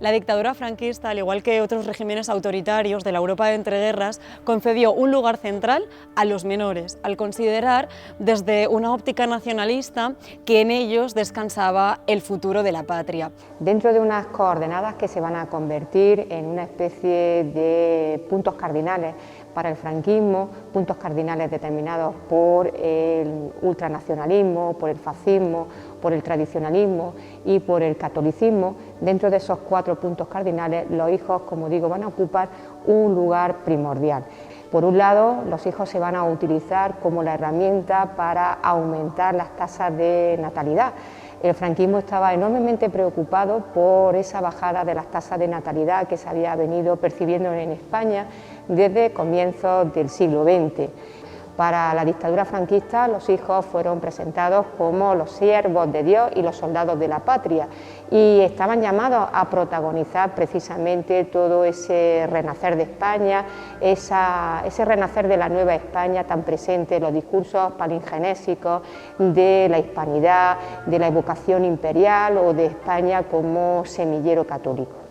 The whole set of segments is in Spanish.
La dictadura franquista, al igual que otros regímenes autoritarios de la Europa de entreguerras, concedió un lugar central a los menores, al considerar desde una óptica nacionalista que en ellos descansaba el futuro de la patria. Dentro de unas coordenadas que se van a convertir en una especie de puntos cardinales para el franquismo, puntos cardinales determinados por el ultranacionalismo, por el fascismo, por el tradicionalismo y por el catolicismo. Dentro de esos 4 puntos cardinales, los hijos, como digo, van a ocupar un lugar primordial. Por un lado, los hijos se van a utilizar como la herramienta para aumentar las tasas de natalidad. El franquismo estaba enormemente preocupado por esa bajada de las tasas de natalidad que se había venido percibiendo en España desde comienzos del siglo XX. Para la dictadura franquista, los hijos fueron presentados como los siervos de Dios y los soldados de la patria, y estaban llamados a protagonizar precisamente todo ese renacer de España, ese renacer de la nueva España tan presente en los discursos palingenésicos de la hispanidad, de la evocación imperial o de España como semillero católico.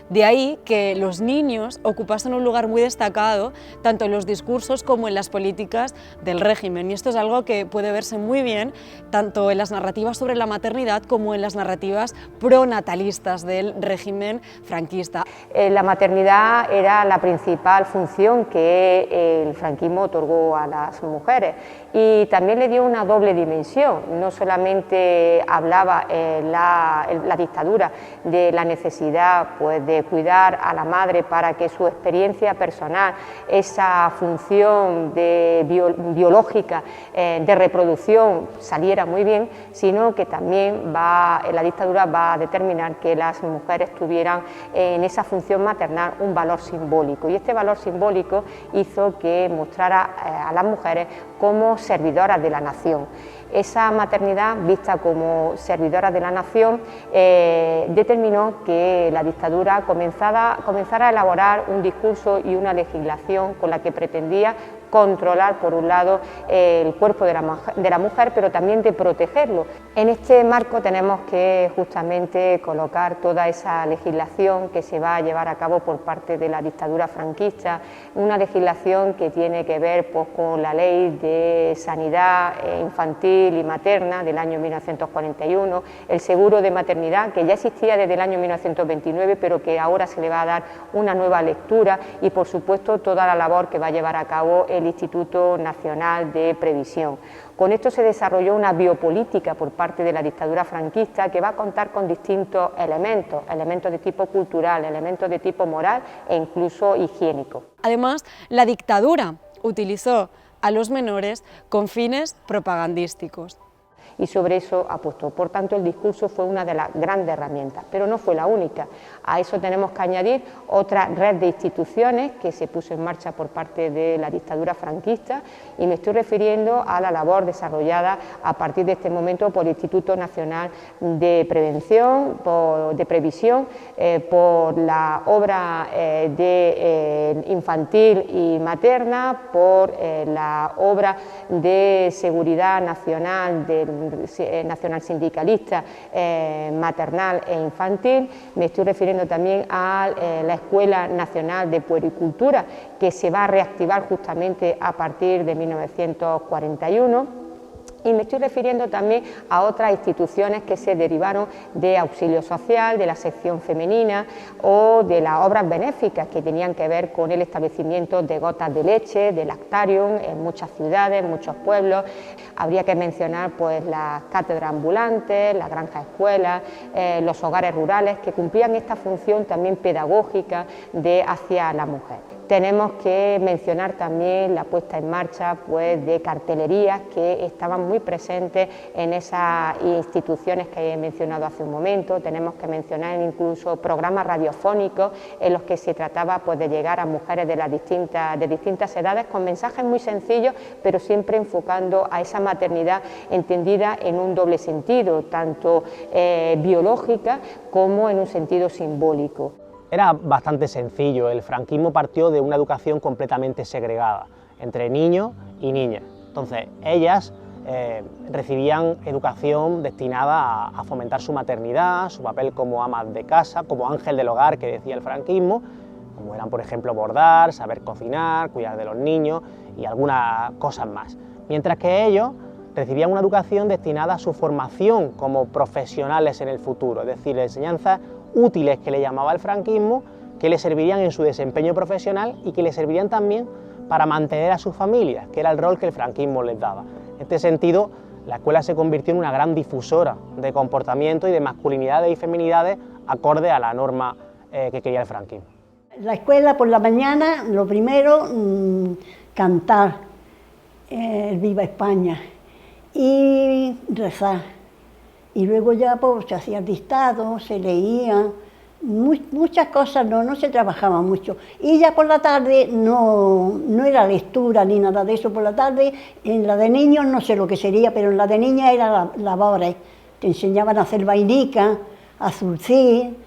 De ahí que los niños ocupasen un lugar muy destacado tanto en los discursos como en las políticas del régimen, y esto es algo que puede verse muy bien tanto en las narrativas sobre la maternidad como en las narrativas pronatalistas del régimen franquista. La maternidad era la principal función que el franquismo otorgó a las mujeres, y también le dio una doble dimensión. No solamente hablaba la dictadura de la necesidad de cuidar a la madre para que su experiencia personal, esa función biológica de reproducción saliera muy bien, sino que también la dictadura va a determinar que las mujeres tuvieran en esa función maternal un valor simbólico, y este valor simbólico hizo que mostrara a las mujeres como servidoras de la nación. Esa maternidad, vista como servidora de la nación, determinó que la dictadura comenzara a elaborar un discurso y una legislación con la que pretendía controlar, por un lado, el cuerpo de la mujer, pero también de protegerlo. En este marco tenemos que justamente colocar toda esa legislación que se va a llevar a cabo por parte de la dictadura franquista, una legislación que tiene que ver pues, con la Ley de Sanidad Infantil y Materna del año 1941, el seguro de maternidad, que ya existía desde el año 1929, pero que ahora se le va a dar una nueva lectura, y por supuesto toda la labor que va a llevar a cabo el Instituto Nacional de Previsión. Con esto se desarrolló una biopolítica por parte de la dictadura franquista que va a contar con distintos elementos de tipo cultural, elementos de tipo moral e incluso higiénico. Además, la dictadura utilizó a los menores con fines propagandísticos. Y sobre eso apostó. Por tanto, el discurso fue una de las grandes herramientas, pero no fue la única. A eso tenemos que añadir otra red de instituciones que se puso en marcha por parte de la dictadura franquista, y me estoy refiriendo a la labor desarrollada a partir de este momento por el Instituto Nacional de Previsión, por la obra infantil y materna, por la obra de seguridad nacional nacional sindicalista maternal e infantil. Me estoy refiriendo también a la Escuela Nacional de Puericultura, que se va a reactivar justamente a partir de 1941. Y me estoy refiriendo también a otras instituciones que se derivaron de auxilio social, de la sección femenina o de las obras benéficas que tenían que ver con el establecimiento de gotas de leche, de lactarium en muchas ciudades, en muchos pueblos. Habría que mencionar pues las cátedras ambulantes, las granjas escuelas, los hogares rurales, que cumplían esta función también pedagógica hacia la mujer. Tenemos que mencionar también la puesta en marcha pues, de cartelerías que estaban muy presentes en esas instituciones que he mencionado hace un momento. Tenemos que mencionar incluso programas radiofónicos en los que se trataba pues, de llegar a mujeres de distintas edades con mensajes muy sencillos, pero siempre enfocando a esa maternidad entendida en un doble sentido, tanto biológica como en un sentido simbólico. Era bastante sencillo. El franquismo partió de una educación completamente segregada entre niños y niñas. Entonces ellas recibían educación destinada a fomentar su maternidad, su papel como amas de casa, como ángel del hogar que decía el franquismo, como eran por ejemplo bordar, saber cocinar, cuidar de los niños y algunas cosas más. Mientras que ellos recibían una educación destinada a su formación como profesionales en el futuro, es decir, enseñanzas útiles que le llamaba el franquismo, que le servirían en su desempeño profesional y que le servirían también para mantener a sus familias, que era el rol que el franquismo les daba. En este sentido, la escuela se convirtió en una gran difusora de comportamiento y de masculinidades y feminidades acorde a la norma que quería el franquismo. La escuela por la mañana, lo primero, cantar el Viva España y rezar. Y luego ya pues, se hacía el dictado, se leía, muchas cosas no se trabajaba mucho. Y ya por la tarde no era lectura ni nada de eso. Por la tarde, en la de niños no sé lo que sería, pero en la de niñas era labores. Te enseñaban a hacer vainica, a zurcir.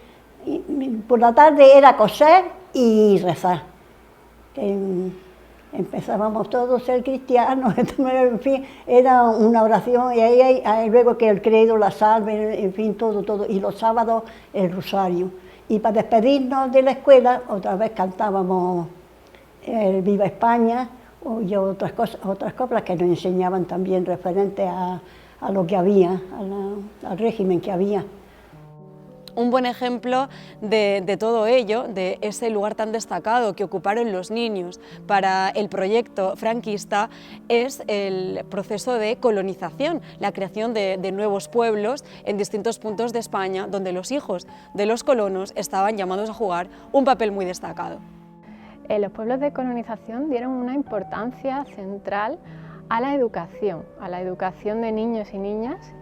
Y por la tarde era coser y rezar. Empezábamos todos a ser cristianos, en fin, era una oración y ahí luego que el credo, la salve, en fin, todo, y los sábados el rosario. Y para despedirnos de la escuela, otra vez cantábamos el Viva España y otras cosas que nos enseñaban también referente a lo que había, al régimen que había. Un buen ejemplo de todo ello, de ese lugar tan destacado que ocuparon los niños para el proyecto franquista, es el proceso de colonización, la creación de nuevos pueblos en distintos puntos de España, donde los hijos de los colonos estaban llamados a jugar un papel muy destacado. Los pueblos de colonización dieron una importancia central a la educación de niños y niñas.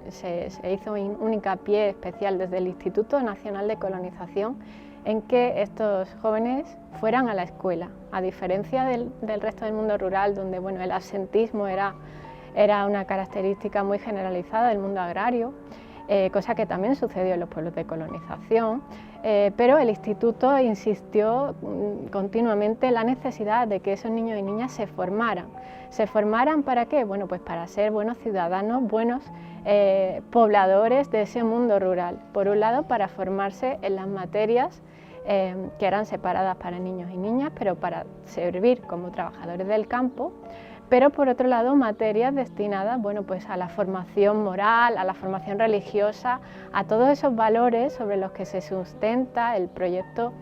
Se hizo un hincapié especial desde el Instituto Nacional de Colonización en que estos jóvenes fueran a la escuela, a diferencia del resto del mundo rural, donde bueno, el absentismo era una característica muy generalizada del mundo agrario, cosa que también sucedió en los pueblos de colonización, pero el instituto insistió continuamente en la necesidad de que esos niños y niñas se formaran. ¿Se formaran para qué? Bueno, pues para ser buenos ciudadanos, buenos pobladores de ese mundo rural. Por un lado, para formarse en las materias que eran separadas para niños y niñas, pero para servir como trabajadores del campo, pero por otro lado materias destinadas bueno, pues a la formación moral, a la formación religiosa, a todos esos valores sobre los que se sustenta el proyecto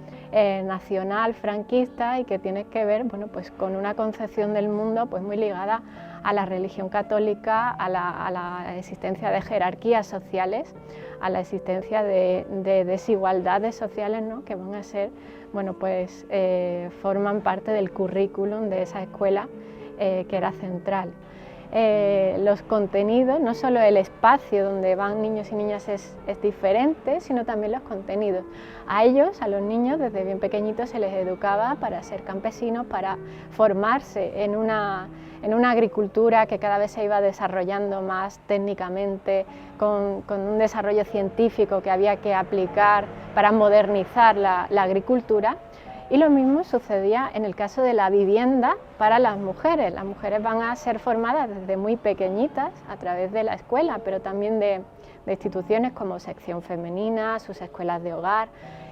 nacional franquista y que tiene que ver bueno, pues con una concepción del mundo pues muy ligada a la religión católica, a la existencia de jerarquías sociales, a la existencia de desigualdades sociales, ¿no? Que van a ser, bueno, pues forman parte del currículum de esa escuela que era central. Los contenidos, no solo el espacio donde van niños y niñas es diferente, sino también los contenidos. A ellos, a los niños, desde bien pequeñitos se les educaba para ser campesinos, para formarse en una agricultura que cada vez se iba desarrollando más técnicamente, con un desarrollo científico que había que aplicar para modernizar la agricultura. Y lo mismo sucedía en el caso de la vivienda para las mujeres. Las mujeres van a ser formadas desde muy pequeñitas a través de la escuela, pero también de instituciones como sección femenina, sus escuelas de hogar.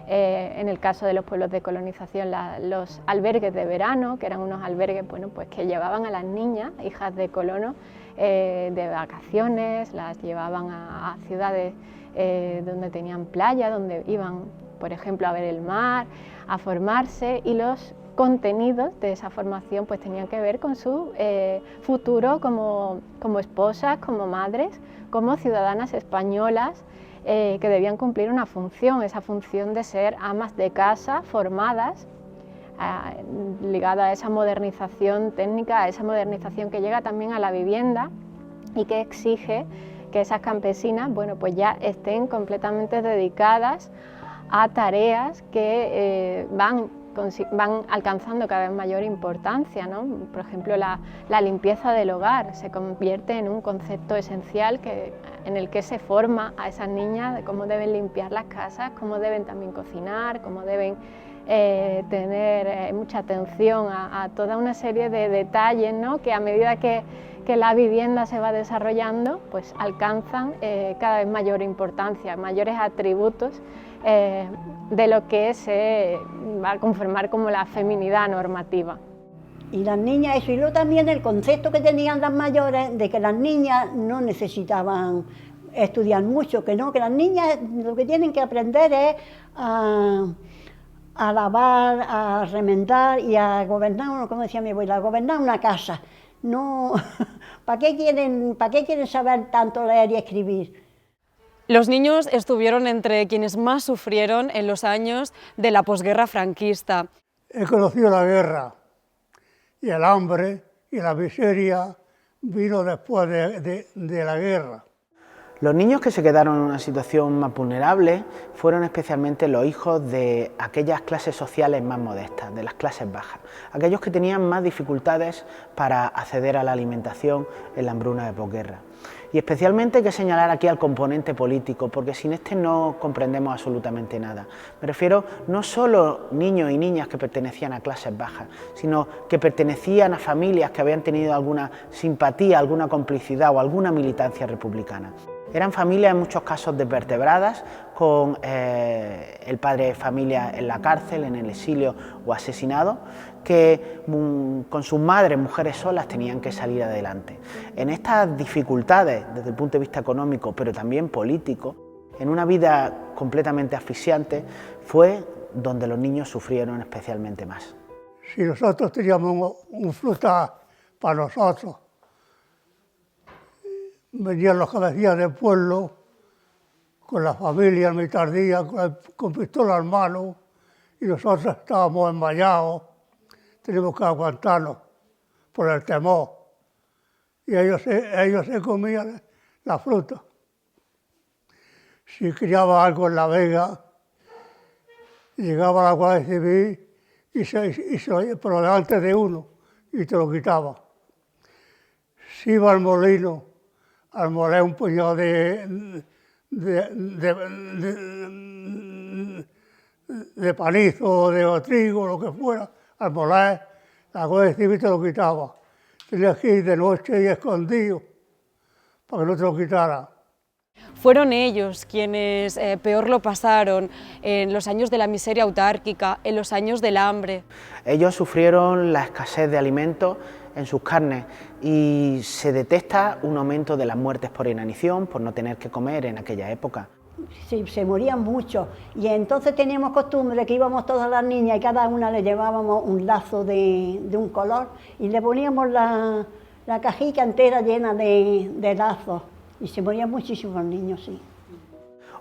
En el caso de los pueblos de colonización, los albergues de verano, que eran unos albergues bueno, pues que llevaban a las niñas, hijas de colonos, de vacaciones, las llevaban a ciudades donde tenían playa, donde iban, por ejemplo, a ver el mar, a formarse, y los contenidos de esa formación pues tenían que ver con su futuro como esposas, como madres, como ciudadanas españolas que debían cumplir una función, esa función de ser amas de casa formadas, ligada a esa modernización técnica, a esa modernización que llega también a la vivienda y que exige que esas campesinas bueno, pues ya estén completamente dedicadas a tareas que van alcanzando cada vez mayor importancia, ¿no? Por ejemplo, la limpieza del hogar se convierte en un concepto esencial en el que se forma a esas niñas de cómo deben limpiar las casas, cómo deben también cocinar, cómo deben tener mucha atención a toda una serie de detalles, ¿no?, que a medida que la vivienda se va desarrollando, pues alcanzan cada vez mayor importancia, mayores atributos de lo que se va a conformar como la feminidad normativa. Y las niñas, eso, y luego también el concepto que tenían las mayores de que las niñas no necesitaban estudiar mucho, que no, que las niñas lo que tienen que aprender es a lavar, a remendar y a gobernar, como decía mi abuela, a gobernar una casa. No, ¿para qué quieren saber tanto leer y escribir? Los niños estuvieron entre quienes más sufrieron en los años de la posguerra franquista. He conocido la guerra y el hambre y la miseria vino después de la guerra. Los niños que se quedaron en una situación más vulnerable fueron especialmente los hijos de aquellas clases sociales más modestas, de las clases bajas, aquellos que tenían más dificultades para acceder a la alimentación en la hambruna de posguerra. Y especialmente hay que señalar aquí al componente político, porque sin este no comprendemos absolutamente nada. Me refiero no solo niños y niñas que pertenecían a clases bajas, sino que pertenecían a familias que habían tenido alguna simpatía, alguna complicidad o alguna militancia republicana. Eran familias en muchos casos desvertebradas, con el padre de familia en la cárcel, en el exilio o asesinado, que con sus madres, mujeres solas, tenían que salir adelante. En estas dificultades, desde el punto de vista económico, pero también político, en una vida completamente asfixiante, fue donde los niños sufrieron especialmente más. Si nosotros teníamos un fruta para nosotros, venían los cabecillas del pueblo con la familia en mitad del día, con pistola en mano, y nosotros estábamos enmayados, teníamos que aguantarnos por el temor, y ellos se comían la fruta. Si criaba algo en la vega, llegaba la Guardia Civil y se por delante de uno y te lo quitaba. Si iba al molino, al moler un puñado de panizo o de trigo, lo que fuera, al moler, la Guardia Civil te lo quitaba. Tenías que ir de noche y escondido para que no te lo quitara. Fueron ellos quienes peor lo pasaron en los años de la miseria autárquica, en los años del hambre. Ellos sufrieron la escasez de alimentos en sus carnes y se detecta un aumento de las muertes por inanición, por no tener que comer en aquella época. Sí, se morían mucho y entonces teníamos costumbre que íbamos todas las niñas y cada una le llevábamos un lazo de un color y le poníamos la cajica entera llena de lazos y se morían muchísimos niños, sí.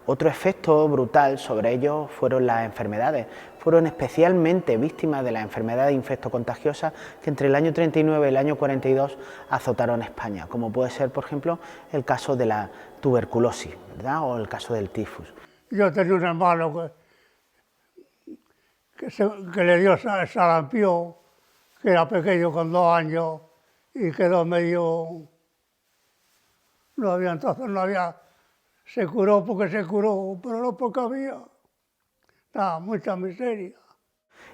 Otro efecto brutal sobre ellos fueron las enfermedades. Fueron especialmente víctimas de las enfermedades infectocontagiosas que entre el año 39 y el año 42 azotaron España, como puede ser, por ejemplo, el caso de la tuberculosis, ¿verdad?, o el caso del tifus. Yo tenía un hermano que le dio sarampión, que era pequeño con 2 años y quedó medio... entonces no había... Se curó porque se curó, pero no porque había mucha miseria.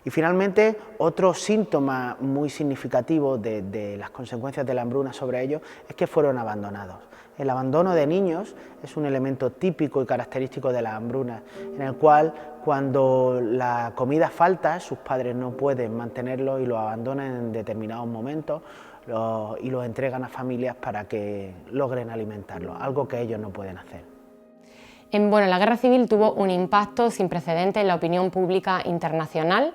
Y finalmente, otro síntoma muy significativo de las consecuencias de la hambruna sobre ellos es que fueron abandonados. El abandono de niños es un elemento típico y característico de la hambruna, en el cual cuando la comida falta, sus padres no pueden mantenerlo y lo abandonan en determinados momentos y los entregan a familias para que logren alimentarlo, algo que ellos no pueden hacer. Bueno, la guerra civil tuvo un impacto sin precedentes en la opinión pública internacional,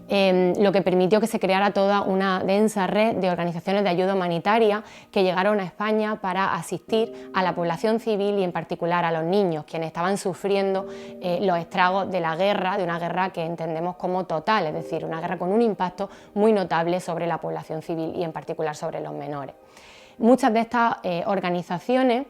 lo que permitió que se creara toda una densa red de organizaciones de ayuda humanitaria que llegaron a España para asistir a la población civil y en particular a los niños, quienes estaban sufriendo los estragos de la guerra, de una guerra que entendemos como total, es decir, una guerra con un impacto muy notable sobre la población civil y en particular sobre los menores. Muchas de estas organizaciones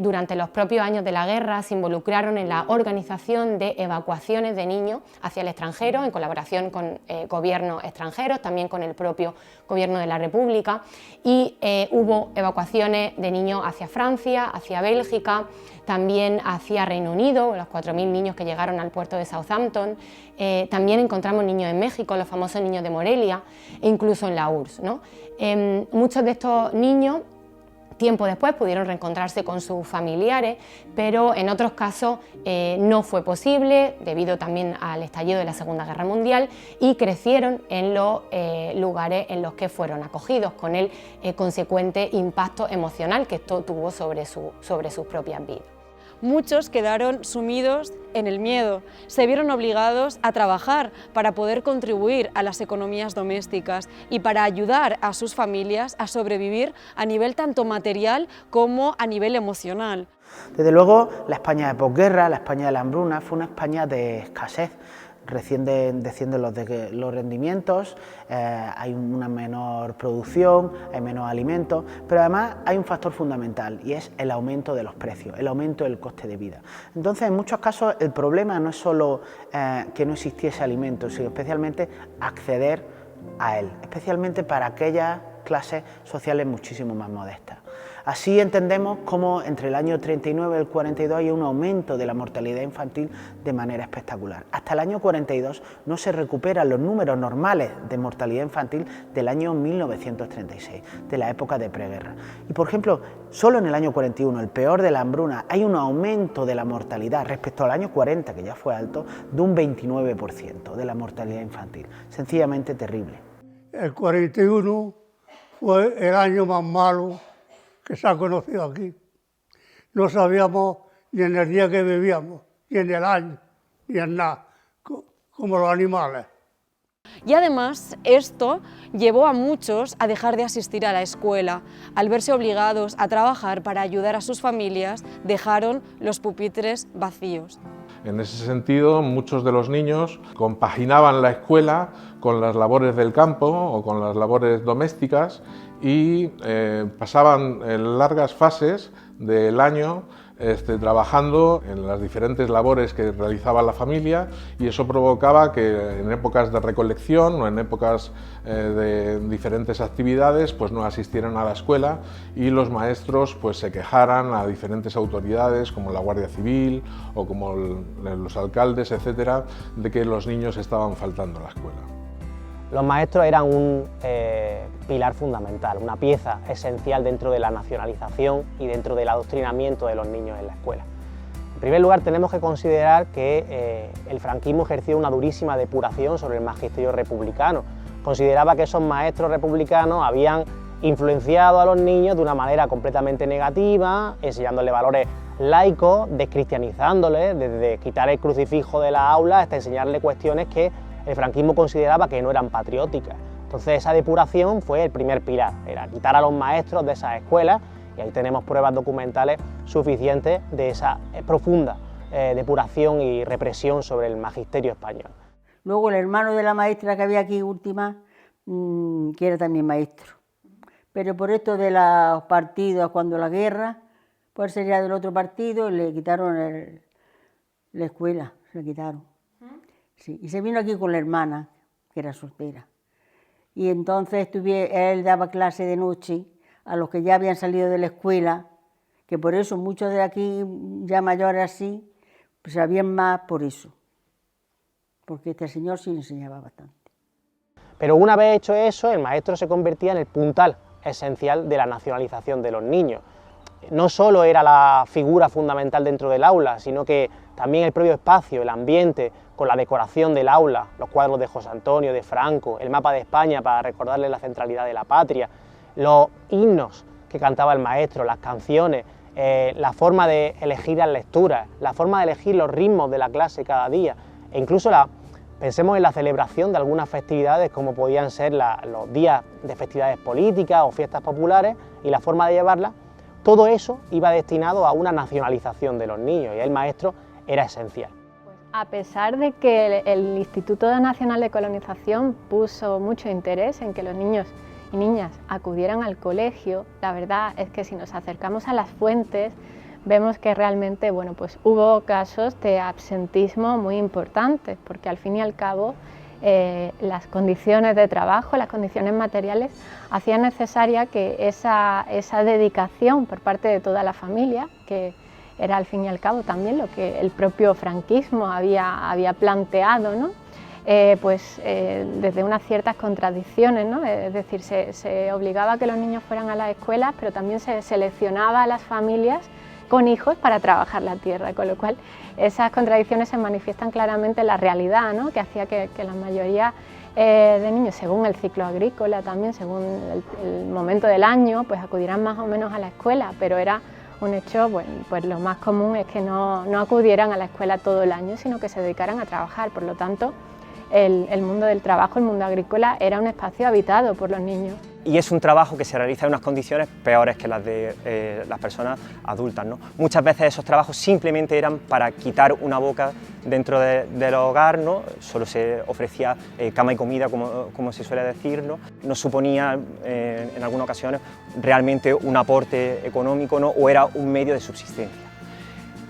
durante los propios años de la guerra se involucraron en la organización de evacuaciones de niños hacia el extranjero en colaboración con gobiernos extranjeros, también con el propio gobierno de la República, y hubo evacuaciones de niños hacia Francia, hacia Bélgica, también hacia Reino Unido, los 4.000 niños que llegaron al puerto de Southampton. También encontramos niños en México, los famosos niños de Morelia, e incluso en la URSS, ¿no? Muchos de estos niños tiempo después pudieron reencontrarse con sus familiares, pero en otros casos no fue posible debido también al estallido de la Segunda Guerra Mundial, y crecieron en los lugares en los que fueron acogidos, con el consecuente impacto emocional que esto tuvo sobre sus propias vidas. Muchos quedaron sumidos en el miedo, se vieron obligados a trabajar para poder contribuir a las economías domésticas y para ayudar a sus familias a sobrevivir a nivel tanto material como a nivel emocional. Desde luego, la España de posguerra, la España de la hambruna, fue una España de escasez. Recién descienden los rendimientos, hay una menor producción, hay menos alimentos, pero además hay un factor fundamental y es el aumento de los precios, el aumento del coste de vida. Entonces, en muchos casos el problema no es solo que no existiese alimento, sino especialmente acceder a él, especialmente para aquellas clases sociales muchísimo más modestas. Así entendemos cómo entre el año 39 y el 42 hay un aumento de la mortalidad infantil de manera espectacular. Hasta el año 42 no se recuperan los números normales de mortalidad infantil del año 1936, de la época de preguerra. Y por ejemplo, solo en el año 41, el peor de la hambruna, hay un aumento de la mortalidad respecto al año 40, que ya fue alto, de un 29% de la mortalidad infantil. Sencillamente terrible. El 41 fue el año más malo que se ha conocido aquí. No sabíamos ni en el día que vivíamos, ni en el año, ni en nada, como los animales. Y además esto llevó a muchos a dejar de asistir a la escuela. Al verse obligados a trabajar para ayudar a sus familias, dejaron los pupitres vacíos. En ese sentido, muchos de los niños compaginaban la escuela con las labores del campo o con las labores domésticas y pasaban largas fases del año trabajando en las diferentes labores que realizaba la familia, y eso provocaba que en épocas de recolección o en épocas de diferentes actividades pues no asistieran a la escuela, y los maestros pues se quejaran a diferentes autoridades como la Guardia Civil o como los alcaldes, etcétera, de que los niños estaban faltando a la escuela. Los maestros eran un pilar fundamental, una pieza esencial dentro de la nacionalización y dentro del adoctrinamiento de los niños en la escuela. En primer lugar, tenemos que considerar que el franquismo ejerció una durísima depuración sobre el magisterio republicano. Consideraba que esos maestros republicanos habían influenciado a los niños de una manera completamente negativa, enseñándoles valores laicos, descristianizándoles, desde quitar el crucifijo de la aula hasta enseñarles cuestiones que el franquismo consideraba que no eran patrióticas. Entonces esa depuración fue el primer pilar, era quitar a los maestros de esas escuelas, y ahí tenemos pruebas documentales suficientes de esa profunda depuración y represión sobre el magisterio español. Luego el hermano de la maestra que había aquí última, que era también maestro, pero por esto de los partidos cuando la guerra, pues sería del otro partido, le quitaron la escuela, se la quitaron. Sí, y se vino aquí con la hermana, que era soltera. Y entonces él daba clase de noche a los que ya habían salido de la escuela, que por eso muchos de aquí, ya mayores así, pues sabían más por eso. Porque este señor sí enseñaba bastante. Pero una vez hecho eso, el maestro se convertía en el puntal esencial de la nacionalización de los niños. No solo era la figura fundamental dentro del aula, sino que también el propio espacio, el ambiente, con la decoración del aula, los cuadros de José Antonio, de Franco, el mapa de España para recordarle la centralidad de la patria, los himnos que cantaba el maestro, las canciones, la forma de elegir las lecturas, la forma de elegir los ritmos de la clase cada día, e incluso pensemos en la celebración de algunas festividades como podían ser los días de festividades políticas o fiestas populares, y la forma de llevarlas. Todo eso iba destinado a una nacionalización de los niños, y el maestro era esencial. A pesar de que el Instituto Nacional de Colonización puso mucho interés en que los niños y niñas acudieran al colegio, la verdad es que si nos acercamos a las fuentes vemos que realmente pues hubo casos de absentismo muy importantes, porque al fin y al cabo las condiciones de trabajo, las condiciones materiales hacían necesaria que esa dedicación por parte de toda la familia, que era al fin y al cabo también lo que el propio franquismo había planteado, ¿no? Desde unas ciertas contradicciones, ¿no? Es decir, se obligaba a que los niños fueran a las escuelas, pero también se seleccionaba a las familias con hijos para trabajar la tierra, con lo cual esas contradicciones se manifiestan claramente en la realidad, ¿no? Que hacía que la mayoría de niños, según el ciclo agrícola también, según el momento del año, pues acudieran más o menos a la escuela, pero era un hecho, pues lo más común es que no acudieran a la escuela todo el año, sino que se dedicaran a trabajar. Por lo tanto, el mundo del trabajo, el mundo agrícola, era un espacio habitado por los niños. Y es un trabajo que se realiza en unas condiciones peores que las de las personas adultas, ¿no? Muchas veces esos trabajos simplemente eran para quitar una boca dentro del hogar, ¿no? Solo se ofrecía cama y comida, como se suele decir, ¿no? No suponía en algunas ocasiones realmente un aporte económico, ¿no? O era un medio de subsistencia.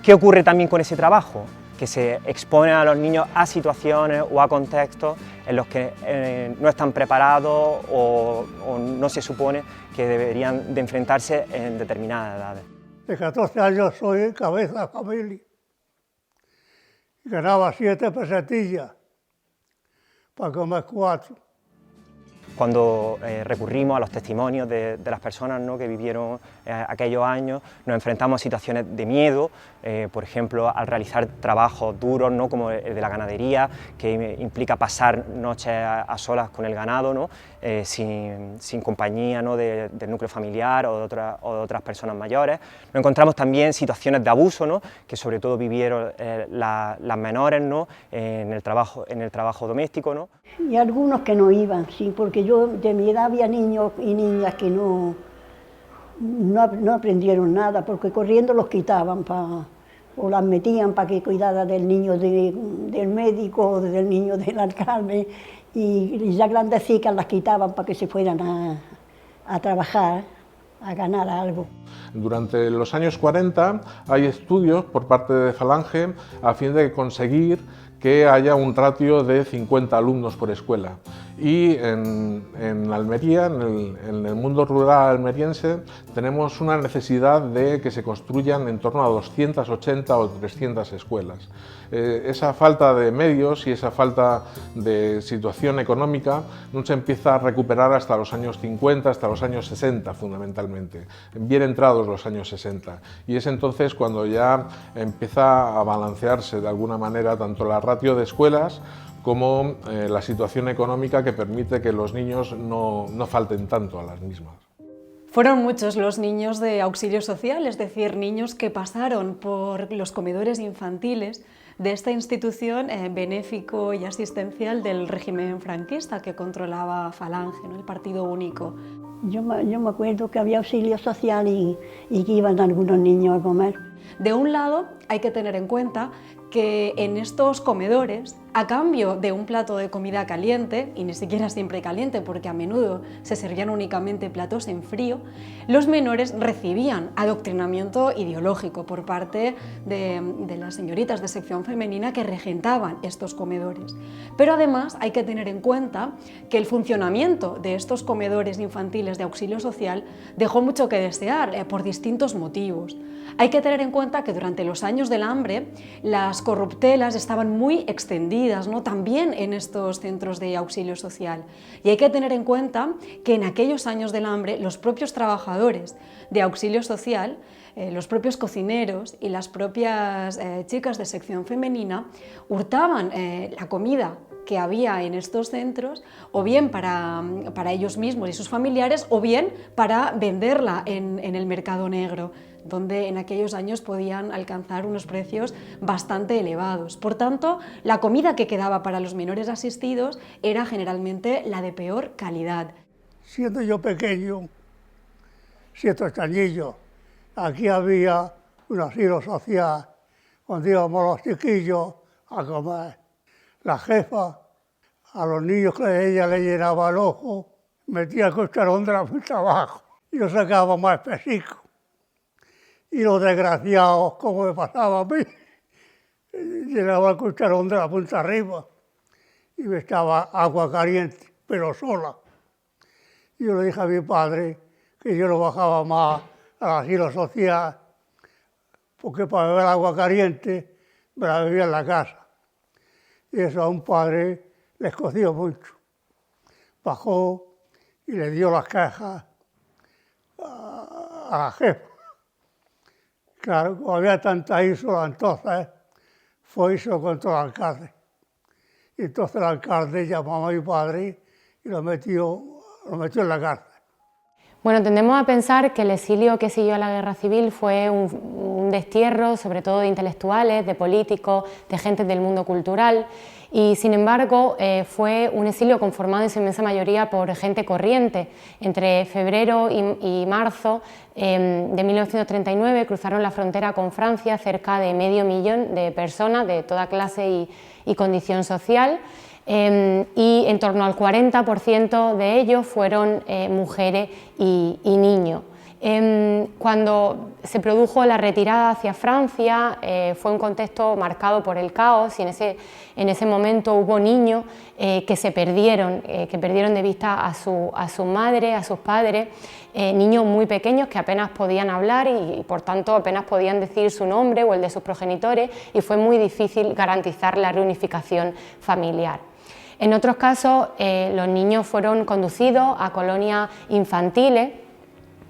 ¿Qué ocurre también con ese trabajo? Que se expone a los niños a situaciones o a contextos en los que no están preparados o no se supone que deberían de enfrentarse en determinadas edades. De 14 años soy cabeza de familia y ganaba 7 pesetillas para comer 4. Cuando recurrimos a los testimonios de las personas, ¿no? Que vivieron aquellos años, nos enfrentamos a situaciones de miedo, por ejemplo, al realizar trabajos duros, ¿no? Como el de la ganadería, que implica pasar noches a solas con el ganado, ¿no? Sin compañía, ¿no? del núcleo familiar o de otras personas mayores. Nos encontramos también situaciones de abuso, ¿no? Que sobre todo vivieron las menores, ¿no? en el trabajo doméstico, ¿no? Y algunos que no iban, sí, porque yo de mi edad había niños y niñas que no aprendieron nada, porque corriendo los quitaban o las metían para que cuidara del niño del médico o del niño del alcalde, y ya grandecitas las quitaban para que se fueran a trabajar, a ganar algo. Durante los años 40 hay estudios por parte de Falange a fin de conseguir que haya un ratio de 50 alumnos por escuela. Y en Almería, en el mundo rural almeriense, tenemos una necesidad de que se construyan en torno a 280 o 300 escuelas. Esa falta de medios y esa falta de situación económica no se empieza a recuperar hasta los años 50, hasta los años 60 fundamentalmente, bien entrados los años 60. Y es entonces cuando ya empieza a balancearse de alguna manera tanto la ratio de escuelas como la situación económica que permite que los niños no falten tanto a las mismas. Fueron muchos los niños de auxilio social, es decir, niños que pasaron por los comedores infantiles de esta institución benéfico y asistencial del régimen franquista que controlaba Falange, ¿no? El Partido Único. Yo me acuerdo que había auxilio social y que iban algunos niños a comer. De un lado, hay que tener en cuenta que en estos comedores, a cambio de un plato de comida caliente, y ni siquiera siempre caliente porque a menudo se servían únicamente platos en frío, los menores recibían adoctrinamiento ideológico por parte de las señoritas de sección femenina que regentaban estos comedores. Pero además hay que tener en cuenta que el funcionamiento de estos comedores infantiles de auxilio social dejó mucho que desear por distintos motivos. Hay que tener en cuenta que durante los años del hambre las corruptelas estaban muy extendidas, ¿no? También en estos centros de auxilio social. Y hay que tener en cuenta que en aquellos años del hambre los propios trabajadores de auxilio social, los propios cocineros y las propias chicas de sección femenina hurtaban la comida que había en estos centros, o bien para ellos mismos y sus familiares, o bien para venderla en el mercado negro, donde en aquellos años podían alcanzar unos precios bastante elevados. Por tanto, la comida que quedaba para los menores asistidos era generalmente la de peor calidad. Siendo yo pequeño, 7 o 8 añillos, aquí había un asilo social, cuando íbamos los chiquillos a comer. La jefa, a los niños que ella le llenaba el ojo, metía el cucharón de la punta abajo y lo sacaba más espesico. Y los desgraciados, como me pasaba a mí, llenaba el cucharón de la punta arriba y me estaba agua caliente, pero sola. Y yo le dije a mi padre que yo no bajaba más al asilo social, porque para beber agua caliente me la bebía en la casa. Y eso a un padre le escoció mucho. Bajó y le dio las cajas a la jefa. Claro, como había tanta ísola entonces, fue y se lo contó al alcalde. Y entonces el alcalde llamó a mi padre y lo metió en la cárcel. Bueno, tendemos a pensar que el exilio que siguió a la guerra civil fue un destierro, sobre todo de intelectuales, de políticos, de gente del mundo cultural, y sin embargo fue un exilio conformado en su inmensa mayoría por gente corriente. Entre febrero y marzo de 1939 cruzaron la frontera con Francia cerca de 500.000 de personas de toda clase y condición social. Y en torno al 40% de ellos fueron mujeres y niños. Cuando se produjo la retirada hacia Francia fue un contexto marcado por el caos y en ese momento hubo niños que se perdieron, de vista a su madre, a sus padres, niños muy pequeños que apenas podían hablar y por tanto apenas podían decir su nombre o el de sus progenitores, y fue muy difícil garantizar la reunificación familiar. En otros casos, los niños fueron conducidos a colonias infantiles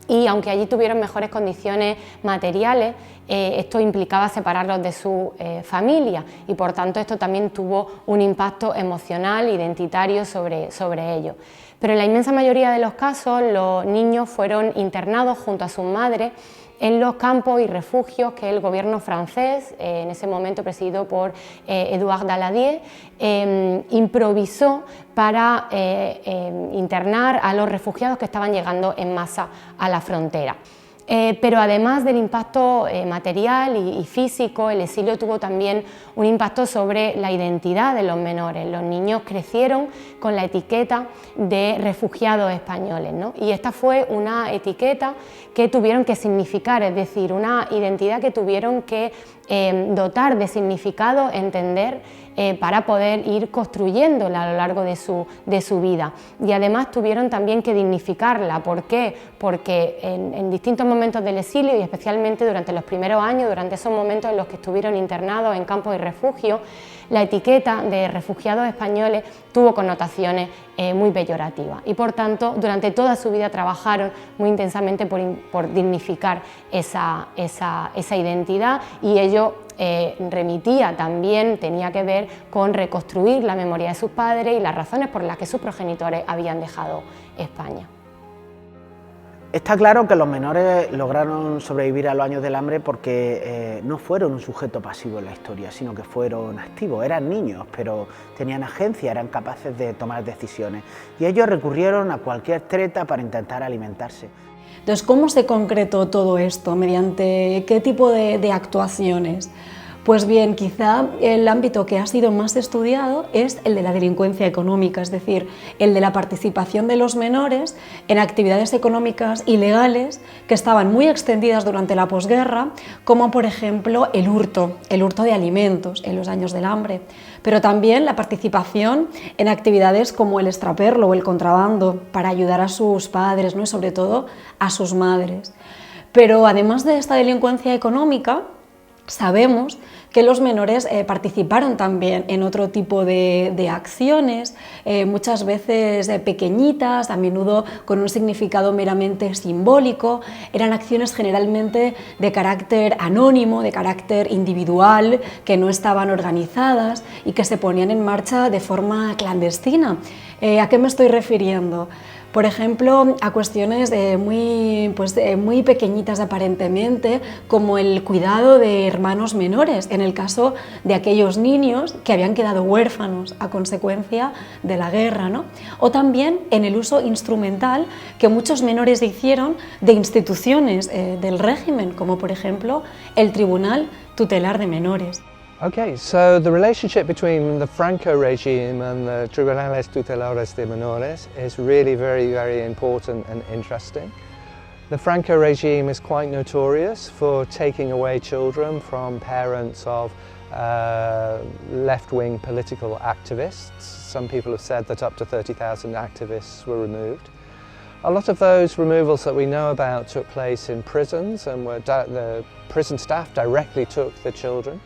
y aunque allí tuvieron mejores condiciones materiales, esto implicaba separarlos de su familia y por tanto esto también tuvo un impacto emocional, identitario sobre ellos. Pero en la inmensa mayoría de los casos los niños fueron internados junto a sus madres en los campos y refugios que el gobierno francés, en ese momento presidido por Édouard Daladier, improvisó para internar a los refugiados que estaban llegando en masa a la frontera. Pero además del impacto material y físico, el exilio tuvo también un impacto sobre la identidad de los menores. Los niños crecieron con la etiqueta de refugiados españoles, ¿no? Y esta fue una etiqueta que tuvieron que significar, es decir, una identidad que tuvieron que dotar de significado, entender, para poder ir construyéndola a lo largo de su vida. Y además tuvieron también que dignificarla. ¿Por qué? Porque en distintos momentos del exilio y especialmente durante los primeros años, durante esos momentos en los que estuvieron internados en campos y refugios, la etiqueta de refugiados españoles tuvo connotaciones muy peyorativas y por tanto durante toda su vida trabajaron muy intensamente por dignificar esa identidad, y ello remitía también, tenía que ver con reconstruir la memoria de sus padres y las razones por las que sus progenitores habían dejado España. Está claro que los menores lograron sobrevivir a los años del hambre porque no fueron un sujeto pasivo en la historia, sino que fueron activos. Eran niños, pero tenían agencia, eran capaces de tomar decisiones. Y ellos recurrieron a cualquier treta para intentar alimentarse. Entonces, ¿cómo se concretó todo esto? ¿Mediante qué tipo de actuaciones? Pues bien, quizá el ámbito que ha sido más estudiado es el de la delincuencia económica, es decir, el de la participación de los menores en actividades económicas ilegales que estaban muy extendidas durante la posguerra, como por ejemplo el hurto de alimentos en los años del hambre, pero también la participación en actividades como el extraperlo o el contrabando para ayudar a sus padres, ¿no? Y sobre todo a sus madres. Pero además de esta delincuencia económica, sabemos que los menores participaron también en otro tipo de acciones, muchas veces pequeñitas, a menudo con un significado meramente simbólico. Eran acciones generalmente de carácter anónimo, de carácter individual, que no estaban organizadas y que se ponían en marcha de forma clandestina. ¿A qué me estoy refiriendo? Por ejemplo, a cuestiones muy pequeñitas aparentemente, como el cuidado de hermanos menores, en el caso de aquellos niños que habían quedado huérfanos a consecuencia de la guerra, ¿no? O también en el uso instrumental que muchos menores hicieron de instituciones del régimen, como por ejemplo el Tribunal Tutelar de Menores. Okay, so the relationship between the Franco regime and the Tribunales Tutelares de Menores is really very important and interesting. The Franco regime is quite notorious for taking away children from parents of left-wing political activists. Some people have said that up to 30,000 activists were removed. A lot of those removals that we know about took place in prisons, and the prison staff directly took the children.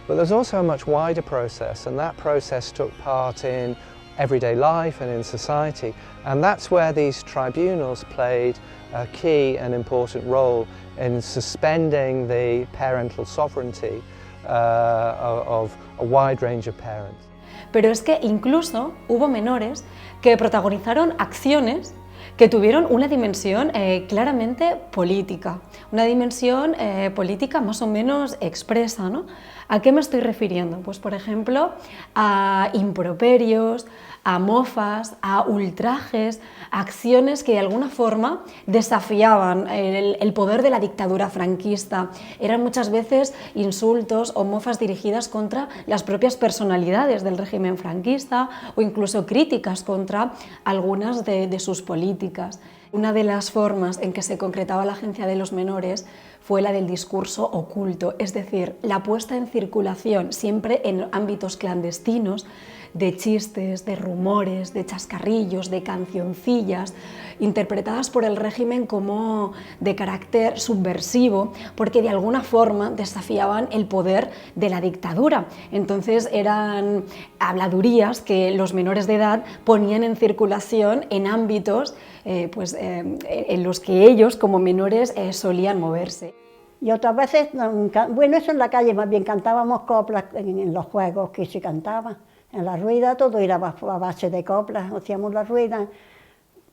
But there's also a much wider process, and that process took part in everyday life and in society, and that's where these tribunals played a key and important role in suspending the parental sovereignty of a wide range of parents. Pero es que incluso hubo menores que protagonizaron acciones que tuvieron una dimensión claramente política, una dimensión política más o menos expresa, ¿no? ¿A qué me estoy refiriendo? Pues por ejemplo a improperios, a mofas, a ultrajes, a acciones que de alguna forma desafiaban el poder de la dictadura franquista. Eran muchas veces insultos o mofas dirigidas contra las propias personalidades del régimen franquista o incluso críticas contra algunas de sus políticas. Una de las formas en que se concretaba la agencia de los menores fue la del discurso oculto, es decir, la puesta en circulación, siempre en ámbitos clandestinos, de chistes, de rumores, de chascarrillos, de cancioncillas, interpretadas por el régimen como de carácter subversivo, porque de alguna forma desafiaban el poder de la dictadura. Entonces eran habladurías que los menores de edad ponían en circulación en ámbitos en los que ellos, como menores, solían moverse. Y otras veces, bueno, eso en la calle más bien, cantábamos coplas en los juegos que se cantaban. En la rueda todo era a base de coplas, hacíamos la rueda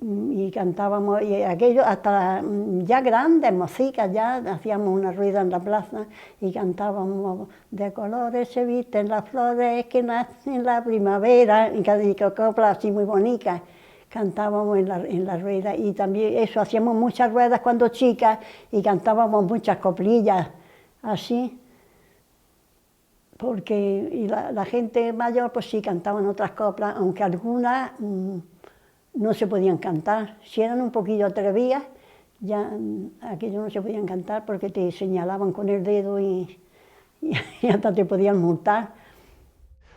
y cantábamos, y aquello hasta ya grandes, mocicas, ya hacíamos una rueda en la plaza y cantábamos de colores se visten las flores que nacen en la primavera, y coplas así muy bonitas. Cantábamos en la rueda y también eso, hacíamos muchas ruedas cuando chicas y cantábamos muchas coplillas así, porque la gente mayor pues sí cantaban otras coplas, aunque algunas no se podían cantar. Si eran un poquillo atrevidas, ya aquello no se podían cantar porque te señalaban con el dedo y hasta te podían multar.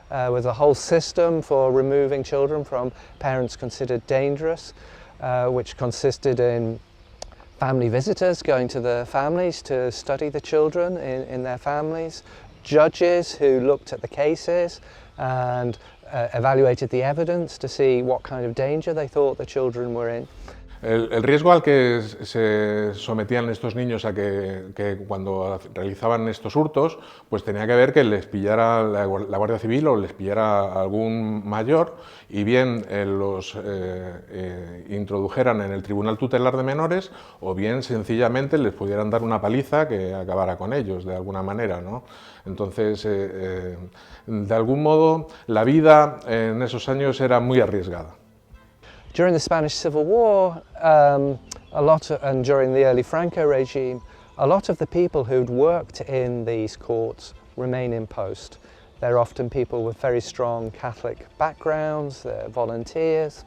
With a whole system for removing children from parents considered dangerous, which consisted in family visitors going to the families to study the children in their families, judges who looked at the cases and evaluated the evidence to see what kind of danger they thought the children were in. El riesgo al que se sometían estos niños a que cuando realizaban estos hurtos, pues tenía que ver que les pillara la Guardia Civil o les pillara algún mayor y bien los introdujeran en el Tribunal Tutelar de Menores o bien sencillamente les pudieran dar una paliza que acabara con ellos de alguna manera, ¿no? Entonces, de algún modo, la vida en esos años era muy arriesgada. During the Spanish Civil War, and during the early Franco regime, a lot of the people who'd worked in these courts remain in post. They're often people with very strong Catholic backgrounds, they're volunteers.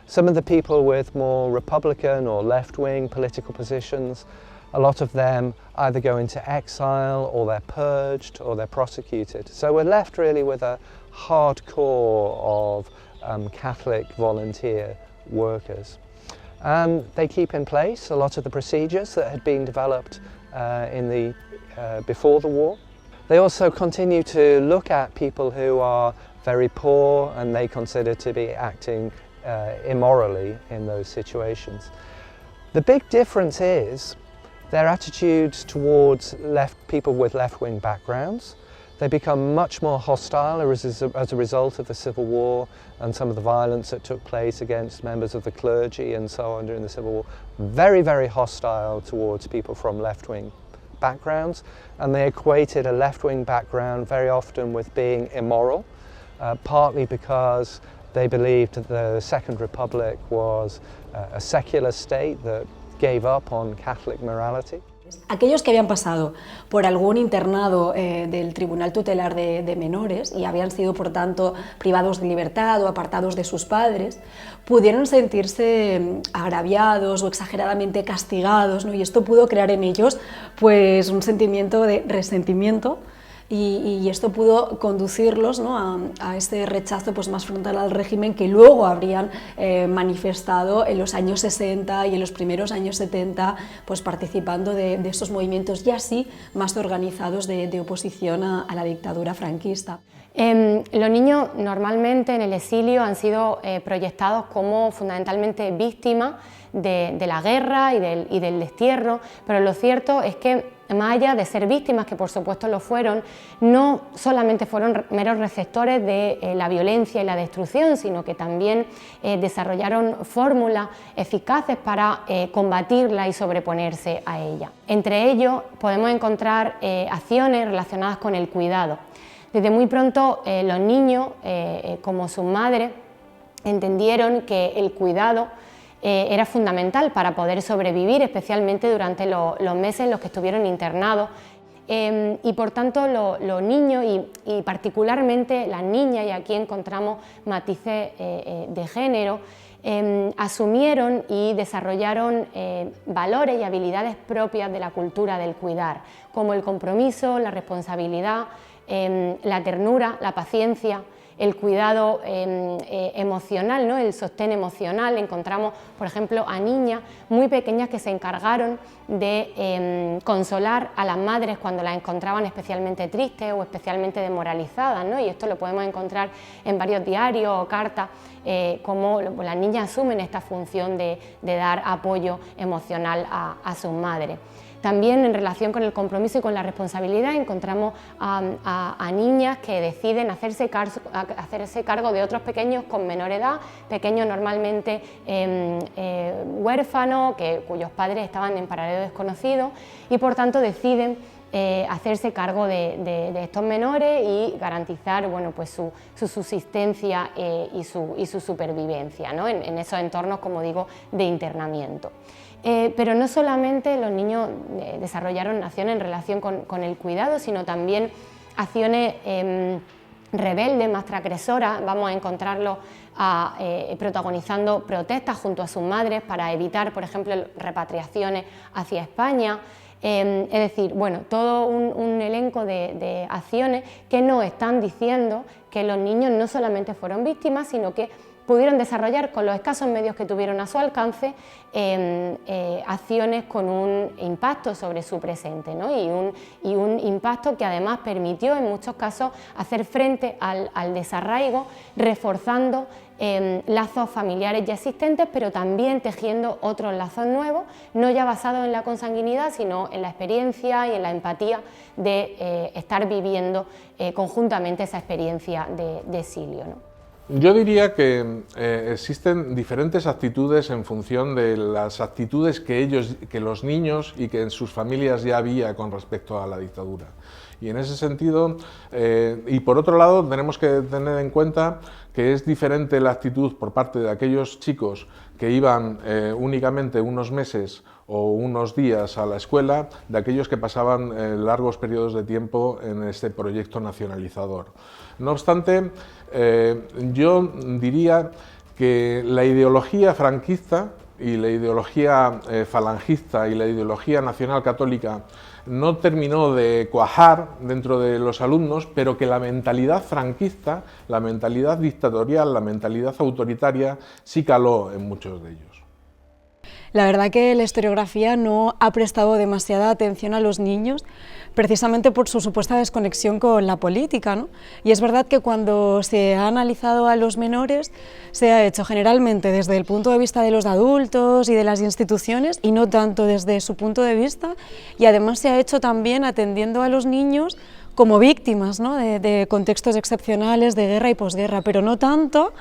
Some of the people with more Republican or left-wing political positions, a lot of them either go into exile or they're purged or they're prosecuted. So we're left really with a hardcore of Catholic volunteer workers. And they keep in place a lot of the procedures that had been developed before the war. They also continue to look at people who are very poor and they consider to be acting immorally in those situations. The big difference is their attitudes towards people with left-wing backgrounds. They become much more hostile as a result of the Civil War and some of the violence that took place against members of the clergy and so on during the Civil War. Very, very hostile towards people from left-wing backgrounds, and they equated a left-wing background very often with being immoral, partly because they believed that the Second Republic was a secular state that gave up on Catholic morality. Aquellos que habían pasado por algún internado del Tribunal Tutelar de Menores y habían sido, por tanto, privados de libertad o apartados de sus padres, pudieron sentirse agraviados o exageradamente castigados, ¿no? Y esto pudo crear en ellos pues, un sentimiento de resentimiento. Y esto pudo conducirlos, ¿no?, a este rechazo pues, más frontal al régimen que luego habrían manifestado en los años 60 y en los primeros años 70, pues, participando de estos movimientos ya así más organizados de oposición a la dictadura franquista. Los niños normalmente en el exilio han sido proyectados como fundamentalmente víctimas de la guerra y del destierro, pero lo cierto es que más allá de ser víctimas, que por supuesto lo fueron, no solamente fueron meros receptores de la violencia y la destrucción, sino que también desarrollaron fórmulas eficaces para combatirla y sobreponerse a ella. Entre ellos podemos encontrar acciones relacionadas con el cuidado. Desde muy pronto los niños, como sus madres, entendieron que el cuidado era fundamental para poder sobrevivir, especialmente durante los meses en los que estuvieron internados. Y por tanto los niños y particularmente las niñas, y aquí encontramos matices de género, asumieron y desarrollaron valores y habilidades propias de la cultura del cuidar, como el compromiso, la responsabilidad, la ternura, la paciencia, el cuidado emocional, ¿no?, el sostén emocional. Encontramos, por ejemplo, a niñas muy pequeñas que se encargaron de consolar a las madres cuando las encontraban especialmente tristes o especialmente desmoralizadas, ¿no? Y esto lo podemos encontrar en varios diarios o cartas, cómo las niñas asumen esta función de dar apoyo emocional a sus madres. También en relación con el compromiso y con la responsabilidad encontramos a niñas que deciden hacerse cargo de otros pequeños con menor edad, pequeños normalmente huérfanos, cuyos padres estaban en paradero desconocido, y por tanto deciden hacerse cargo de estos menores y garantizar, bueno, pues su subsistencia y su supervivencia, ¿no?, en esos entornos, como digo, de internamiento. Pero no solamente los niños desarrollaron acciones en relación con el cuidado, sino también acciones rebeldes, más transgresoras. Vamos a encontrarlos protagonizando protestas junto a sus madres para evitar, por ejemplo, repatriaciones hacia España. Es decir, bueno, todo un elenco de acciones que nos están diciendo que los niños no solamente fueron víctimas, sino que pudieron desarrollar con los escasos medios que tuvieron a su alcance acciones con un impacto sobre su presente, ¿no?, y un impacto que además permitió en muchos casos hacer frente al desarraigo, reforzando lazos familiares ya existentes, pero también tejiendo otros lazos nuevos, no ya basados en la consanguinidad, sino en la experiencia y en la empatía de estar viviendo conjuntamente esa experiencia de exilio, ¿no? Yo diría que existen diferentes actitudes en función de las actitudes que los niños y que en sus familias ya había con respecto a la dictadura. Y en ese sentido, y por otro lado, tenemos que tener en cuenta que es diferente la actitud por parte de aquellos chicos que iban únicamente unos meses o unos días a la escuela, de aquellos que pasaban largos periodos de tiempo en este proyecto nacionalizador. No obstante, yo diría que la ideología franquista y la ideología falangista y la ideología nacional católica no terminó de cuajar dentro de los alumnos, pero que la mentalidad franquista, la mentalidad dictatorial, la mentalidad autoritaria sí caló en muchos de ellos. La verdad que la historiografía no ha prestado demasiada atención a los niños, precisamente por su supuesta desconexión con la política, ¿no? Y es verdad que cuando se ha analizado a los menores se ha hecho generalmente desde el punto de vista de los adultos y de las instituciones y no tanto desde su punto de vista, y además se ha hecho también atendiendo a los niños como víctimas, ¿no?, de contextos excepcionales de guerra y posguerra, pero no tanto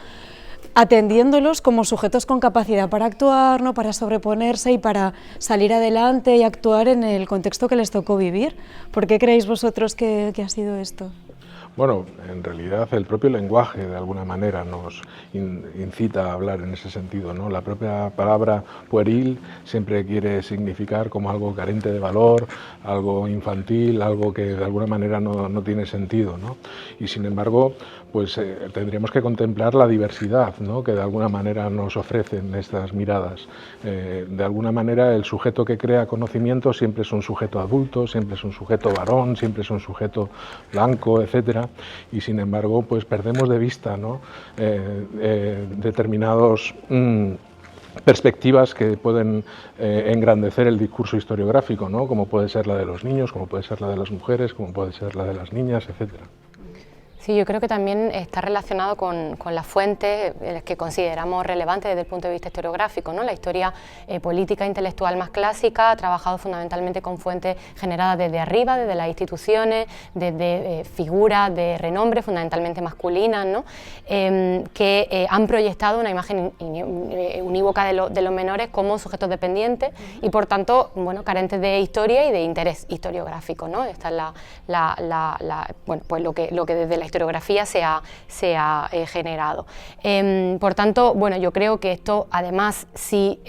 atendiéndolos como sujetos con capacidad para actuar, ¿no?, para sobreponerse y para salir adelante y actuar en el contexto que les tocó vivir. ¿Por qué creéis vosotros que ha sido esto? Bueno, en realidad el propio lenguaje de alguna manera nos incita a hablar en ese sentido, ¿no? La propia palabra pueril siempre quiere significar como algo carente de valor, algo infantil, algo que de alguna manera no tiene sentido, ¿no? Y sin embargo, pues tendríamos que contemplar la diversidad, ¿no?, que de alguna manera nos ofrecen estas miradas. De alguna manera el sujeto que crea conocimiento siempre es un sujeto adulto, siempre es un sujeto varón, siempre es un sujeto blanco, etcétera, y sin embargo pues perdemos de vista, ¿no?, determinados perspectivas que pueden engrandecer el discurso historiográfico, ¿no?, como puede ser la de los niños, como puede ser la de las mujeres, como puede ser la de las niñas, etcétera. Sí, yo creo que también está relacionado con las fuentes que consideramos relevantes desde el punto de vista historiográfico, ¿no? La historia política intelectual más clásica ha trabajado fundamentalmente con fuentes generadas desde arriba, desde las instituciones, desde figuras de renombre, fundamentalmente masculinas, ¿no?, que han proyectado una imagen unívoca de los menores como sujetos dependientes y por tanto, bueno, carentes de historia y de interés historiográfico, ¿no? Esta es bueno, pues lo que desde la historiografía se ha generado. Por tanto, bueno, yo creo que esto, además, si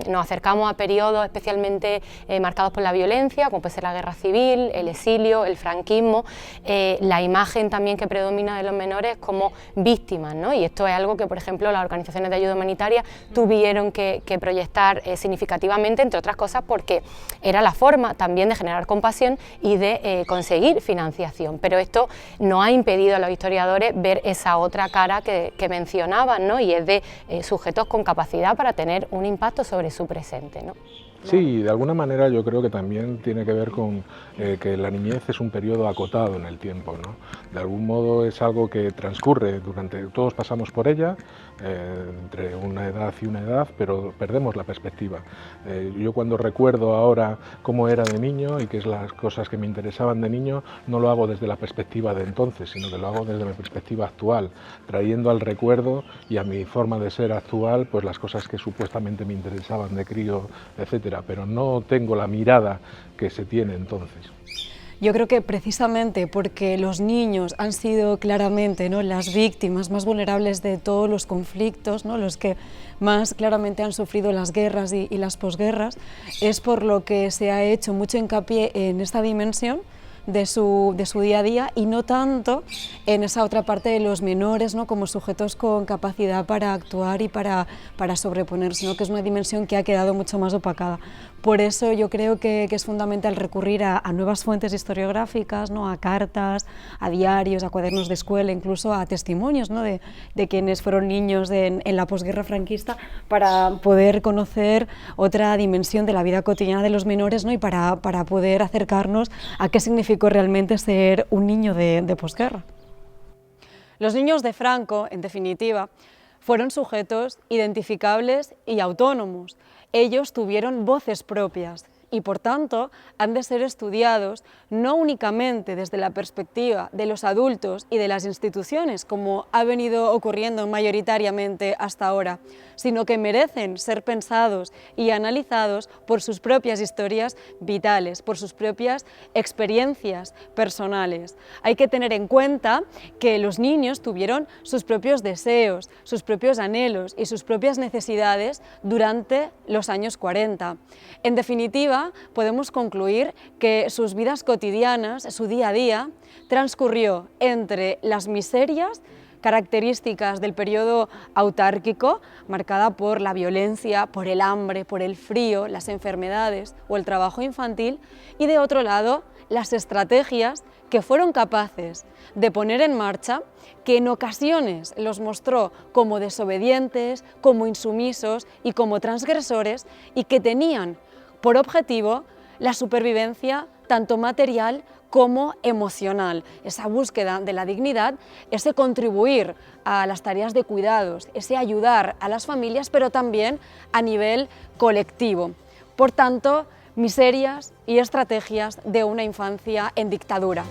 nos acercamos a periodos especialmente marcados por la violencia, como puede ser la guerra civil, el exilio, el franquismo, la imagen también que predomina de los menores como víctimas, ¿no? Y esto es algo que, por ejemplo, las organizaciones de ayuda humanitaria tuvieron que proyectar significativamente, entre otras cosas, porque era la forma también de generar compasión y de conseguir financiación. Pero esto no ha impedido a los historiadores ver esa otra cara que mencionaban, ¿no?, y es de sujetos con capacidad para tener un impacto sobre su presente, ¿no? Sí, de alguna manera yo creo que también tiene que ver con que la niñez es un periodo acotado en el tiempo, ¿no? De algún modo es algo que transcurre todos pasamos por ella, entre una edad y una edad, pero perdemos la perspectiva. Yo cuando recuerdo ahora cómo era de niño y qué es las cosas que me interesaban de niño, no lo hago desde la perspectiva de entonces, sino que lo hago desde mi perspectiva actual, trayendo al recuerdo y a mi forma de ser actual, pues las cosas que supuestamente me interesaban de crío, etcétera, pero no tengo la mirada que se tiene entonces. Yo creo que precisamente porque los niños han sido claramente, ¿no?, las víctimas más vulnerables de todos los conflictos, ¿no?, los que más claramente han sufrido las guerras y las posguerras, es por lo que se ha hecho mucho hincapié en esta dimensión de su día a día y no tanto en esa otra parte de los menores, ¿no?, como sujetos con capacidad para actuar y para sobreponerse, sino que es una dimensión que ha quedado mucho más opacada. Por eso yo creo que es fundamental recurrir a nuevas fuentes historiográficas, ¿no?, a cartas, a diarios, a cuadernos de escuela, incluso a testimonios, ¿no?, de quienes fueron niños en la posguerra franquista, para poder conocer otra dimensión de la vida cotidiana de los menores, ¿no?, y para poder acercarnos a qué significó realmente ser un niño de posguerra. Los niños de Franco, en definitiva, fueron sujetos identificables y autónomos. Ellos tuvieron voces propias y, por tanto, han de ser estudiados no únicamente desde la perspectiva de los adultos y de las instituciones, como ha venido ocurriendo mayoritariamente hasta ahora, sino que merecen ser pensados y analizados por sus propias historias vitales, por sus propias experiencias personales. Hay que tener en cuenta que los niños tuvieron sus propios deseos, sus propios anhelos y sus propias necesidades durante los años 40. En definitiva, podemos concluir que sus vidas cotidianas, su día a día, transcurrió entre las miserias características del periodo autárquico, marcada por la violencia, por el hambre, por el frío, las enfermedades o el trabajo infantil, y de otro lado, las estrategias que fueron capaces de poner en marcha, que en ocasiones los mostró como desobedientes, como insumisos y como transgresores, y que tenían por objetivo la supervivencia tanto material como emocional, esa búsqueda de la dignidad, ese contribuir a las tareas de cuidados, ese ayudar a las familias, pero también a nivel colectivo. Por tanto, miserias y estrategias de una infancia en dictadura.